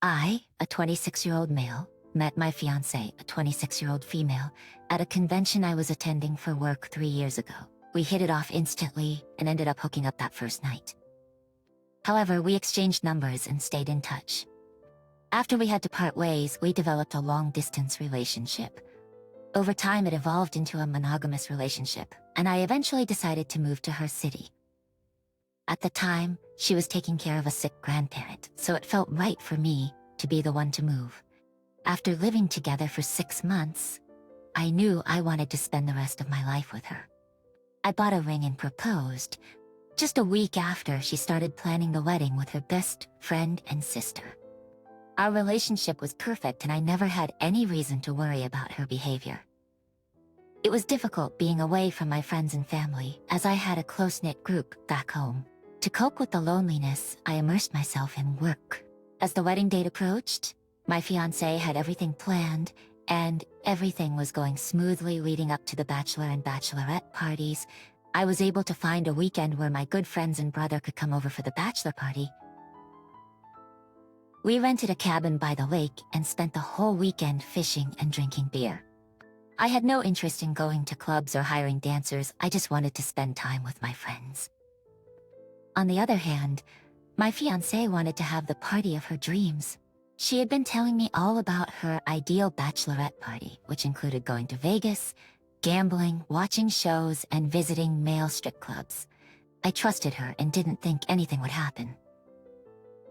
I, a 26-year-old male, met my fiance, a 26-year-old female, at a convention I was attending for work 3 years ago. We hit it off instantly and ended up hooking up that first night. However, we exchanged numbers and stayed in touch. After we had to part ways, we developed a long-distance relationship. Over time, it evolved into a monogamous relationship, and I eventually decided to move to her city. At the time, she was taking care of a sick grandparent, so it felt right for me to be the one to move. After living together for 6 months, I knew I wanted to spend the rest of my life with her. I bought a ring and proposed. Just a week after, she started planning the wedding with her best friend and sister. Our relationship was perfect and I never had any reason to worry about her behavior. It was difficult being away from my friends and family, as I had a close-knit group back home. To cope with the loneliness, I immersed myself in work. As the wedding date approached, my fiancé had everything planned, and everything was going smoothly leading up to the bachelor and bachelorette parties. I was able to find a weekend where my good friends and brother could come over for the bachelor party. We rented a cabin by the lake and spent the whole weekend fishing and drinking beer. I had no interest in going to clubs or hiring dancers, I just wanted to spend time with my friends. On the other hand, my fiancé wanted to have the party of her dreams. She had been telling me all about her ideal bachelorette party, which included going to Vegas, gambling, watching shows, and visiting male strip clubs. I trusted her and didn't think anything would happen.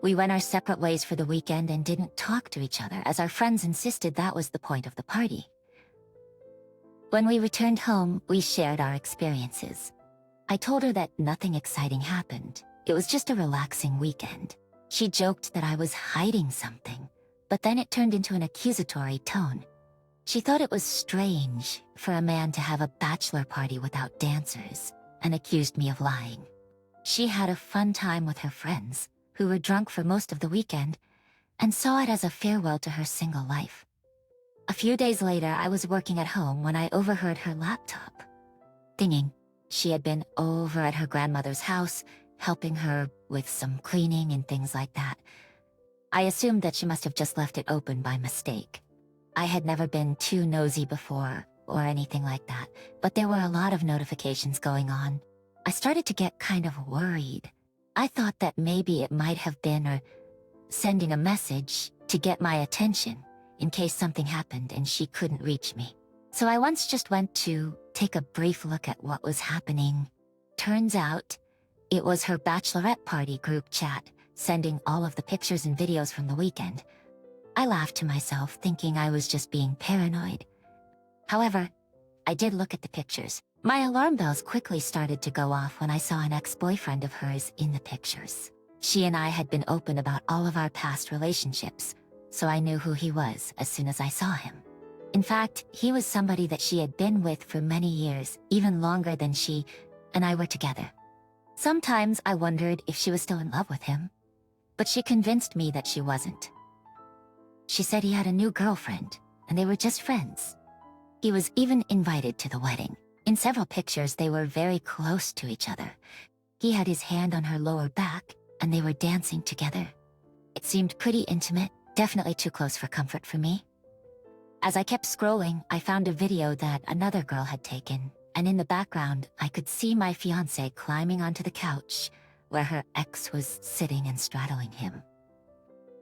We went our separate ways for the weekend and didn't talk to each other, as our friends insisted that was the point of the party. When we returned home, we shared our experiences. I told her that nothing exciting happened. It was just a relaxing weekend. She joked that I was hiding something, but then it turned into an accusatory tone. She thought it was strange for a man to have a bachelor party without dancers, and accused me of lying. She had a fun time with her friends, who were drunk for most of the weekend, and saw it as a farewell to her single life. A few days later, I was working at home when I overheard her laptop dinging. She had been over at her grandmother's house, helping her with some cleaning and things like that. I assumed that she must have just left it open by mistake. I had never been too nosy before, or anything like that, but there were a lot of notifications going on. I started to get kind of worried. I thought that maybe it might have been her sending a message to get my attention, in case something happened and she couldn't reach me. So I once just went to take a brief look at what was happening. Turns out, it was her bachelorette party group chat, sending all of the pictures and videos from the weekend. I laughed to myself, thinking I was just being paranoid. However, I did look at the pictures. My alarm bells quickly started to go off when I saw an ex-boyfriend of hers in the pictures. She and I had been open about all of our past relationships, so I knew who he was as soon as I saw him. In fact, he was somebody that she had been with for many years, even longer than she and I were together. Sometimes I wondered if she was still in love with him, but she convinced me that she wasn't. She said he had a new girlfriend, and they were just friends. He was even invited to the wedding. In several pictures, they were very close to each other. He had his hand on her lower back, and they were dancing together. It seemed pretty intimate, definitely too close for comfort for me. As I kept scrolling, I found a video that another girl had taken, and in the background, I could see my fiancé climbing onto the couch, where her ex was sitting and straddling him.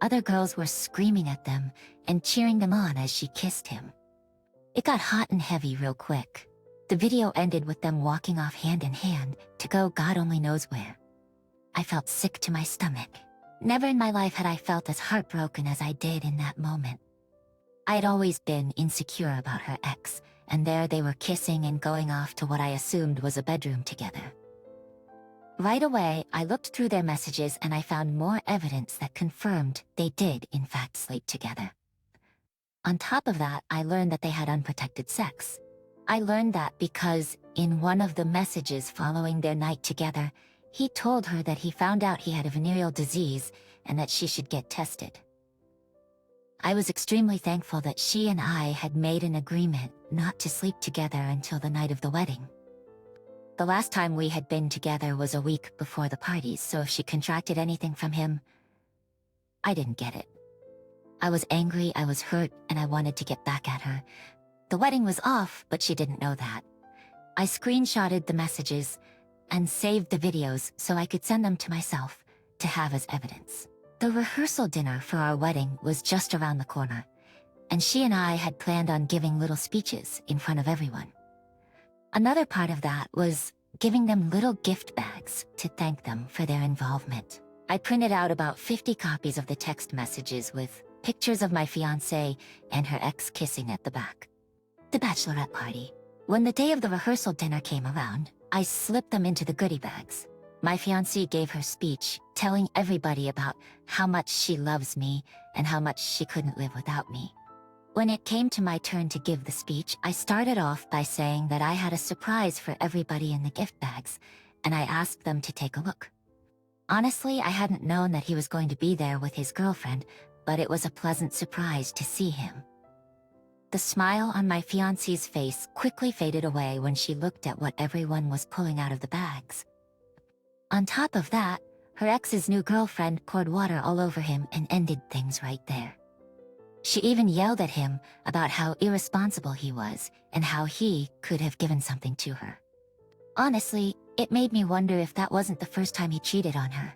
Other girls were screaming at them and cheering them on as she kissed him. It got hot and heavy real quick. The video ended with them walking off hand in hand to go God only knows where. I felt sick to my stomach. Never in my life had I felt as heartbroken as I did in that moment. I had always been insecure about her ex, and there they were kissing and going off to what I assumed was a bedroom together. Right away, I looked through their messages and I found more evidence that confirmed they did in fact sleep together. On top of that, I learned that they had unprotected sex. I learned that because in one of the messages following their night together, he told her that he found out he had a venereal disease and that she should get tested. I was extremely thankful that she and I had made an agreement not to sleep together until the night of the wedding. The last time we had been together was a week before the parties, so if she contracted anything from him, I didn't get it. I was angry, I was hurt, and I wanted to get back at her. The wedding was off, but she didn't know that. I screenshotted the messages and saved the videos so I could send them to myself to have as evidence. The rehearsal dinner for our wedding was just around the corner, and she and I had planned on giving little speeches in front of everyone. Another part of that was giving them little gift bags to thank them for their involvement. I printed out about 50 copies of the text messages with pictures of my fiancé and her ex kissing at the back. The bachelorette party. When the day of the rehearsal dinner came around, I slipped them into the goodie bags. My fiancé gave her speech, telling everybody about how much she loves me and how much she couldn't live without me. When it came to my turn to give the speech, I started off by saying that I had a surprise for everybody in the gift bags, and I asked them to take a look. Honestly, I hadn't known that he was going to be there with his girlfriend, but it was a pleasant surprise to see him. The smile on my fiancée's face quickly faded away when she looked at what everyone was pulling out of the bags. On top of that, her ex's new girlfriend poured water all over him and ended things right there. She even yelled at him about how irresponsible he was and how he could have given something to her. Honestly, it made me wonder if that wasn't the first time he cheated on her.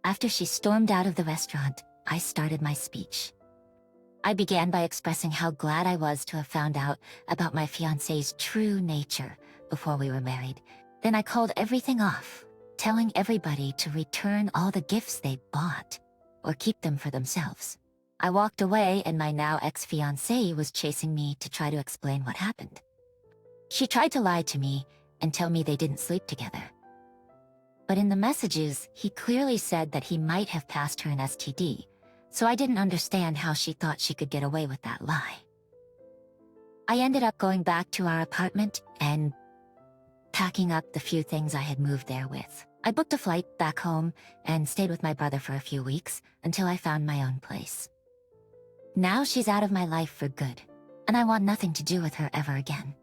After she stormed out of the restaurant, I started my speech. I began by expressing how glad I was to have found out about my fiancé's true nature before we were married. Then I called everything off, telling everybody to return all the gifts they bought or keep them for themselves. I walked away and my now ex-fiancé was chasing me to try to explain what happened. She tried to lie to me and tell me they didn't sleep together. But in the messages, he clearly said that he might have passed her an STD, so I didn't understand how she thought she could get away with that lie. I ended up going back to our apartment and packing up the few things I had moved there with. I booked a flight back home and stayed with my brother for a few weeks until I found my own place. Now she's out of my life for good, and I want nothing to do with her ever again.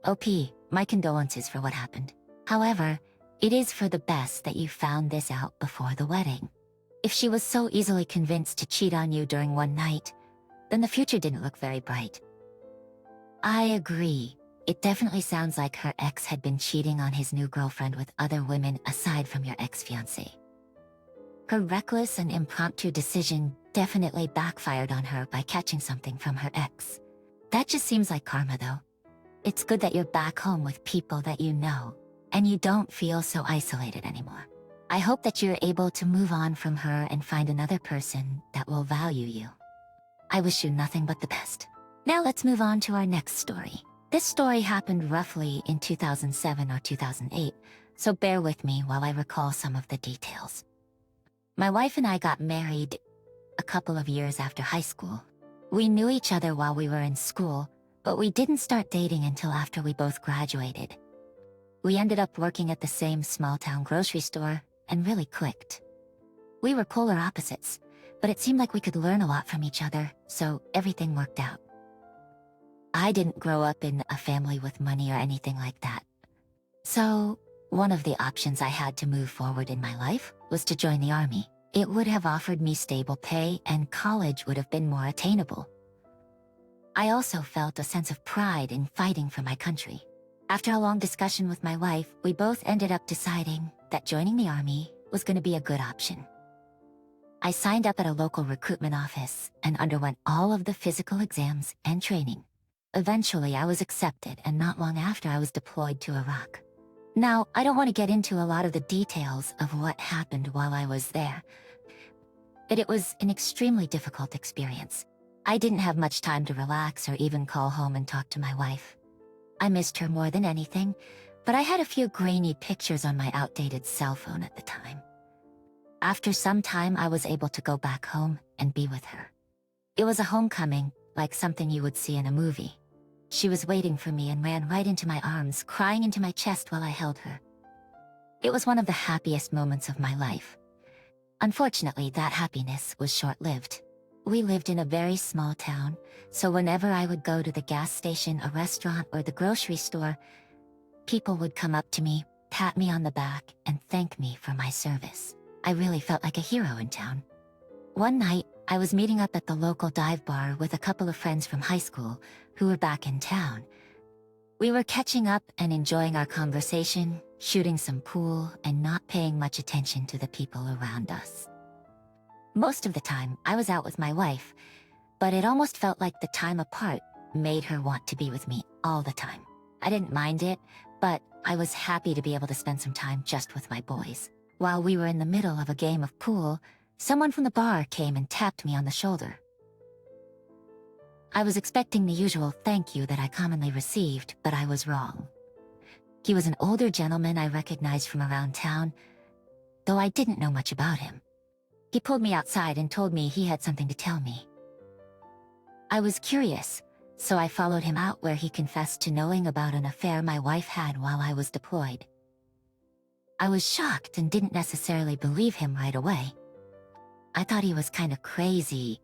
OP, my condolences for what happened. However, it is for the best that you found this out before the wedding. If she was so easily convinced to cheat on you during one night, then the future didn't look very bright. I agree. It definitely sounds like her ex had been cheating on his new girlfriend with other women aside from your ex-fiancé. Her reckless and impromptu decision definitely backfired on her by catching something from her ex. That just seems like karma, though. It's good that you're back home with people that you know, and you don't feel so isolated anymore. I hope that you're able to move on from her and find another person that will value you. I wish you nothing but the best. Now let's move on to our next story. This story happened roughly in 2007 or 2008, so bear with me while I recall some of the details. My wife and I got married a couple of years after high school. We knew each other while we were in school, but we didn't start dating until after we both graduated. We ended up working at the same small-town grocery store and really clicked. We were polar opposites, but it seemed like we could learn a lot from each other, so everything worked out. I didn't grow up in a family with money or anything like that. So, one of the options I had to move forward in my life was to join the army. It would have offered me stable pay and college would have been more attainable. I also felt a sense of pride in fighting for my country. After a long discussion with my wife, we both ended up deciding that joining the army was going to be a good option. I signed up at a local recruitment office and underwent all of the physical exams and training. Eventually, I was accepted, and not long after, I was deployed to Iraq. Now, I don't want to get into a lot of the details of what happened while I was there, but it was an extremely difficult experience. I didn't have much time to relax or even call home and talk to my wife. I missed her more than anything, but I had a few grainy pictures on my outdated cell phone at the time. After some time, I was able to go back home and be with her. It was a homecoming, like something you would see in a movie. She was waiting for me and ran right into my arms, crying into my chest while I held her. It was one of the happiest moments of my life. Unfortunately, that happiness was short-lived. We lived in a very small town, so whenever I would go to the gas station, a restaurant, or the grocery store, people would come up to me, pat me on the back, and thank me for my service. I really felt like a hero in town. One night, I was meeting up at the local dive bar with a couple of friends from high school who were back in town. We were catching up and enjoying our conversation, shooting some pool, and not paying much attention to the people around us. Most of the time, I was out with my wife, but it almost felt like the time apart made her want to be with me all the time. I didn't mind it, but I was happy to be able to spend some time just with my boys. While we were in the middle of a game of pool, someone from the bar came and tapped me on the shoulder. I was expecting the usual thank you that I commonly received, but I was wrong. He was an older gentleman I recognized from around town, though I didn't know much about him. He pulled me outside and told me he had something to tell me. I was curious, so I followed him out where he confessed to knowing about an affair my wife had while I was deployed. I was shocked and didn't necessarily believe him right away. I thought he was kind of crazy.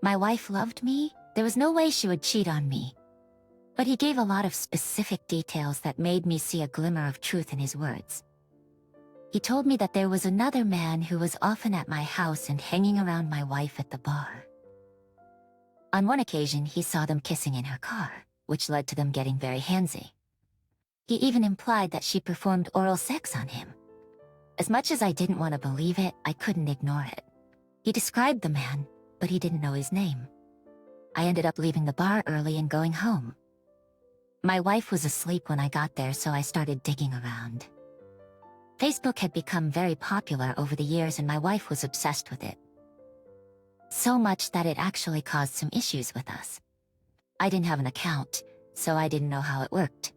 My wife loved me. There was no way she would cheat on me. But he gave a lot of specific details that made me see a glimmer of truth in his words. He told me that there was another man who was often at my house and hanging around my wife at the bar. On one occasion, he saw them kissing in her car, which led to them getting very handsy. He even implied that she performed oral sex on him. As much as I didn't want to believe it, I couldn't ignore it. He described the man, but he didn't know his name. I ended up leaving the bar early and going home. My wife was asleep when I got there, so I started digging around. Facebook had become very popular over the years and my wife was obsessed with it. So much that it actually caused some issues with us. I didn't have an account, so I didn't know how it worked.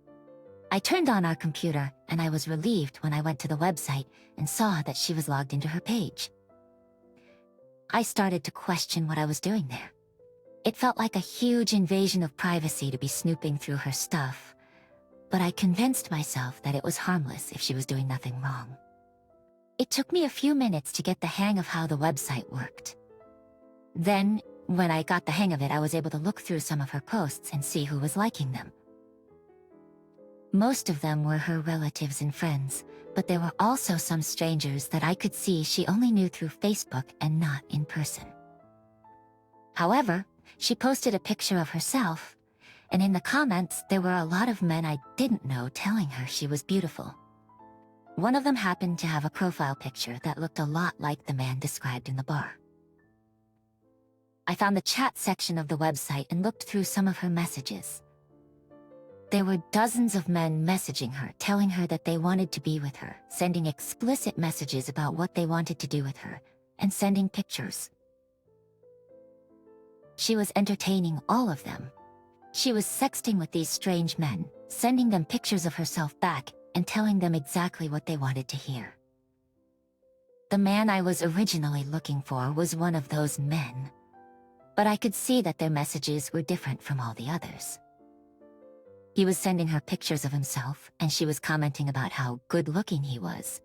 I turned on our computer and I was relieved when I went to the website and saw that she was logged into her page. I started to question what I was doing there. It felt like a huge invasion of privacy to be snooping through her stuff, but I convinced myself that it was harmless if she was doing nothing wrong. It took me a few minutes to get the hang of how the website worked. Then, when I got the hang of it, I was able to look through some of her posts and see who was liking them. Most of them were her relatives and friends, but there were also some strangers that I could see she only knew through Facebook and not in person. However, she posted a picture of herself, and in the comments there were a lot of men I didn't know telling her she was beautiful. One of them happened to have a profile picture that looked a lot like the man described in the bar. I found the chat section of the website and looked through some of her messages. There were dozens of men messaging her, telling her that they wanted to be with her, sending explicit messages about what they wanted to do with her, and sending pictures. She was entertaining all of them. She was sexting with these strange men, sending them pictures of herself back, and telling them exactly what they wanted to hear. The man I was originally looking for was one of those men, but I could see that their messages were different from all the others. He was sending her pictures of himself, and she was commenting about how good-looking he was.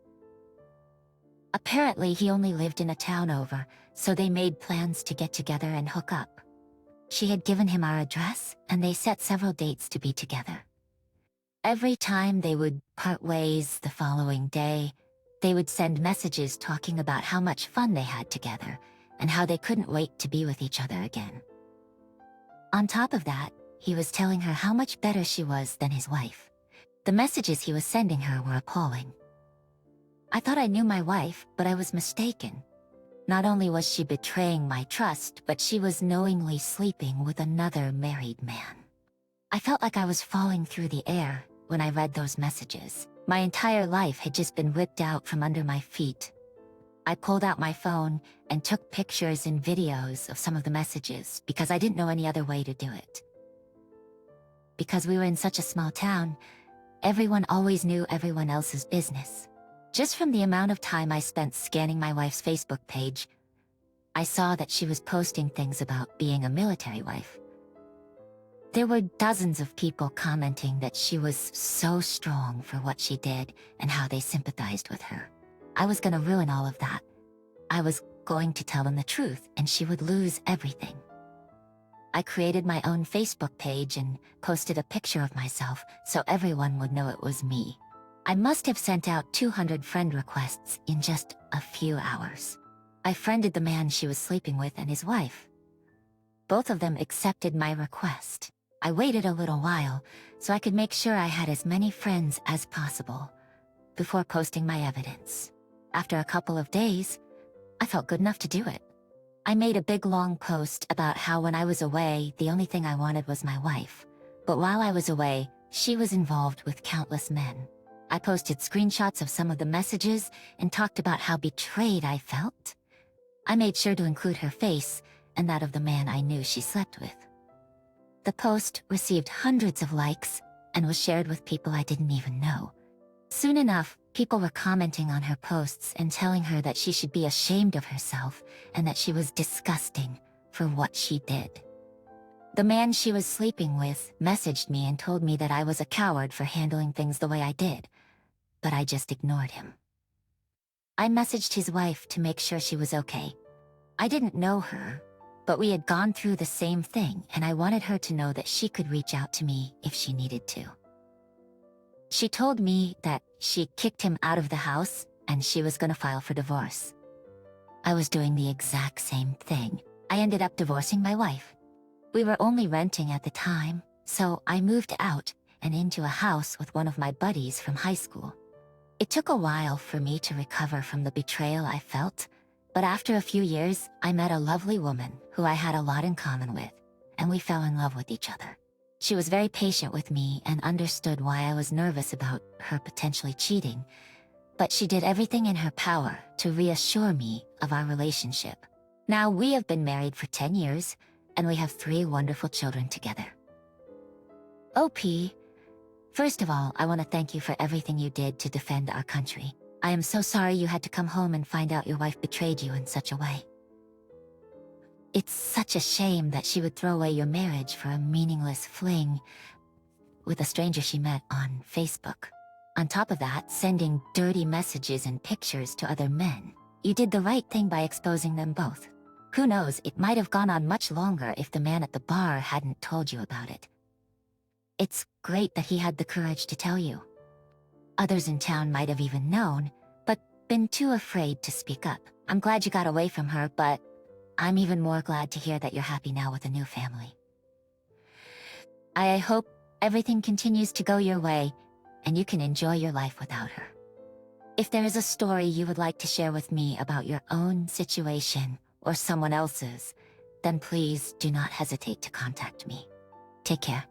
Apparently, he only lived in a town over, so they made plans to get together and hook up. She had given him our address, and they set several dates to be together. Every time they would part ways the following day, they would send messages talking about how much fun they had together, and how they couldn't wait to be with each other again. On top of that, he was telling her how much better she was than his wife. The messages he was sending her were appalling. I thought I knew my wife, but I was mistaken. Not only was she betraying my trust, but she was knowingly sleeping with another married man. I felt like I was falling through the air when I read those messages. My entire life had just been ripped out from under my feet. I pulled out my phone and took pictures and videos of some of the messages because I didn't know any other way to do it. Because we were in such a small town, everyone always knew everyone else's business. Just from the amount of time I spent scanning my wife's Facebook page, I saw that she was posting things about being a military wife. There were dozens of people commenting that she was so strong for what she did and how they sympathized with her. I was gonna ruin all of that. I was going to tell them the truth and she would lose everything. I created my own Facebook page and posted a picture of myself so everyone would know it was me. I must have sent out 200 friend requests in just a few hours. I friended the man she was sleeping with and his wife. Both of them accepted my request. I waited a little while so I could make sure I had as many friends as possible before posting my evidence. After a couple of days, I felt good enough to do it. I made a big long post about how when I was away, the only thing I wanted was my wife. But while I was away, she was involved with countless men. I posted screenshots of some of the messages and talked about how betrayed I felt. I made sure to include her face and that of the man I knew she slept with. The post received hundreds of likes and was shared with people I didn't even know. Soon enough, people were commenting on her posts and telling her that she should be ashamed of herself and that she was disgusting for what she did. The man she was sleeping with messaged me and told me that I was a coward for handling things the way I did, but I just ignored him. I messaged his wife to make sure she was okay. I didn't know her, but we had gone through the same thing and I wanted her to know that she could reach out to me if she needed to. She told me that she kicked him out of the house and she was gonna file for divorce. I was doing the exact same thing. I ended up divorcing my wife. We were only renting at the time, so I moved out and into a house with one of my buddies from high school. It took a while for me to recover from the betrayal I felt, but after a few years, I met a lovely woman who I had a lot in common with, and we fell in love with each other. She was very patient with me and understood why I was nervous about her potentially cheating, but she did everything in her power to reassure me of our relationship. Now we have been married for 10 years, and we have 3 wonderful children together. OP, first of all, I want to thank you for everything you did to defend our country. I am so sorry you had to come home and find out your wife betrayed you in such a way. It's such a shame that she would throw away your marriage for a meaningless fling with a stranger she met on Facebook. On top of that, sending dirty messages and pictures to other men. You did the right thing by exposing them both. Who knows, it might have gone on much longer if the man at the bar hadn't told you about it. It's great that he had the courage to tell you. Others in town might have even known, but been too afraid to speak up. I'm glad you got away from her, but I'm even more glad to hear that you're happy now with a new family. I hope everything continues to go your way, and you can enjoy your life without her. If there is a story you would like to share with me about your own situation or someone else's, then please do not hesitate to contact me. Take care.